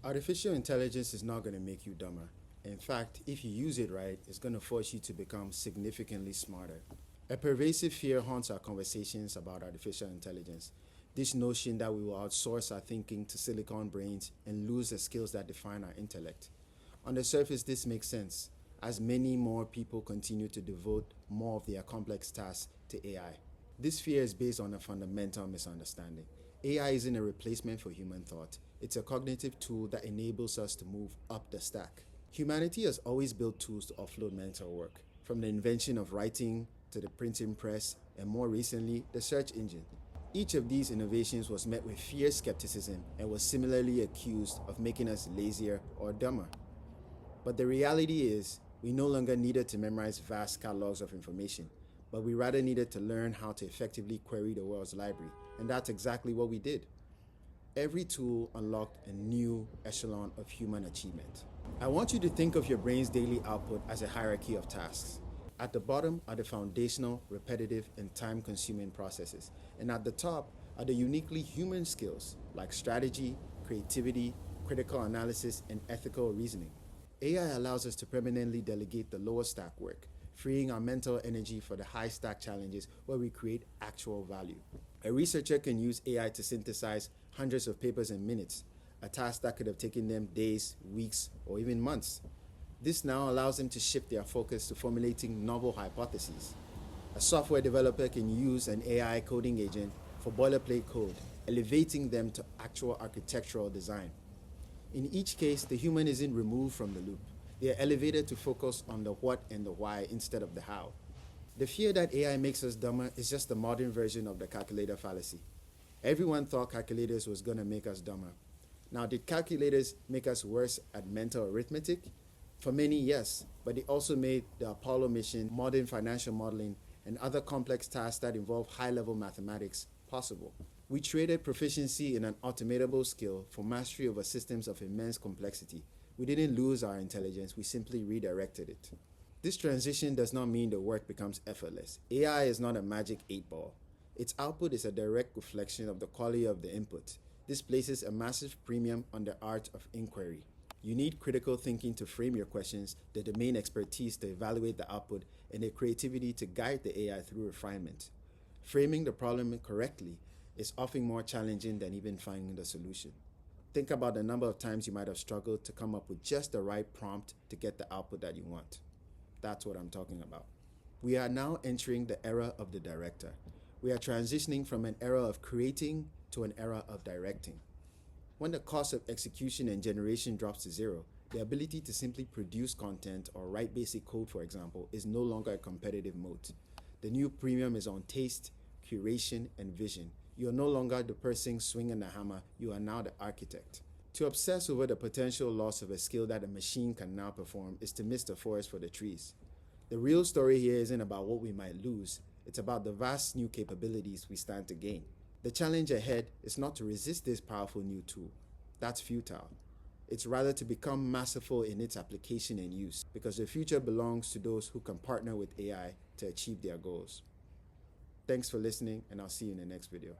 Artificial intelligence is not going to make you dumber. In fact, if you use it right, it's going to force you to become significantly smarter. A pervasive fear haunts our conversations about artificial intelligence. This notion that we will outsource our thinking to silicon brains and lose the skills that define our intellect. On the surface, this makes sense, as many more people continue to devote more of their complex tasks to AI. This fear is based on a fundamental misunderstanding. AI isn't a replacement for human thought. It's a cognitive tool that enables us to move up the stack. Humanity has always built tools to offload mental work, from the invention of writing to the printing press, and more recently, the search engine. Each of these innovations was met with fierce skepticism and was similarly accused of making us lazier or dumber. But the reality is, we no longer needed to memorize vast catalogs of information, but we rather needed to learn how to effectively query the world's library, and that's exactly what we did. Every tool unlocked a new echelon of human achievement. I want you to think of your brain's daily output as a hierarchy of tasks. At the bottom are the foundational, repetitive, and time-consuming processes, and at the top are the uniquely human skills like strategy, creativity, critical analysis, and ethical reasoning. AI allows us to permanently delegate the lower stack work, freeing our mental energy for the high stack challenges where we create actual value. A researcher can use AI to synthesize hundreds of papers in minutes, a task that could have taken them days, weeks, or even months. This now allows them to shift their focus to formulating novel hypotheses. A software developer can use an AI coding agent for boilerplate code, elevating them to actual architectural design. In each case, the human isn't removed from the loop. They are elevated to focus on the what and the why instead of the how. The fear that AI makes us dumber is just the modern version of the calculator fallacy. Everyone thought calculators was going to make us dumber. Now, did calculators make us worse at mental arithmetic? For many, yes, but they also made the Apollo mission, modern financial modeling, and other complex tasks that involve high-level mathematics possible. We traded proficiency in an automatable skill for mastery over systems of immense complexity. We didn't lose our intelligence, we simply redirected it. This transition does not mean the work becomes effortless. AI is not a magic 8-ball. Its output is a direct reflection of the quality of the input. This places a massive premium on the art of inquiry. You need critical thinking to frame your questions, the domain expertise to evaluate the output, and the creativity to guide the AI through refinement. Framing the problem correctly is often more challenging than even finding the solution. Think about the number of times you might have struggled to come up with just the right prompt to get the output that you want. That's what I'm talking about. We are now entering the era of the director. We are transitioning from an era of creating to an era of directing. When the cost of execution and generation drops to zero, the ability to simply produce content or write basic code, for example, is no longer a competitive moat. The new premium is on taste, curation, and vision. You are no longer the person swinging the hammer, you are now the architect. To obsess over the potential loss of a skill that a machine can now perform is to miss the forest for the trees. The real story here isn't about what we might lose, it's about the vast new capabilities we stand to gain. The challenge ahead is not to resist this powerful new tool. That's futile. It's rather to become masterful in its application and use, because the future belongs to those who can partner with AI to achieve their goals. Thanks for listening, and I'll see you in the next video.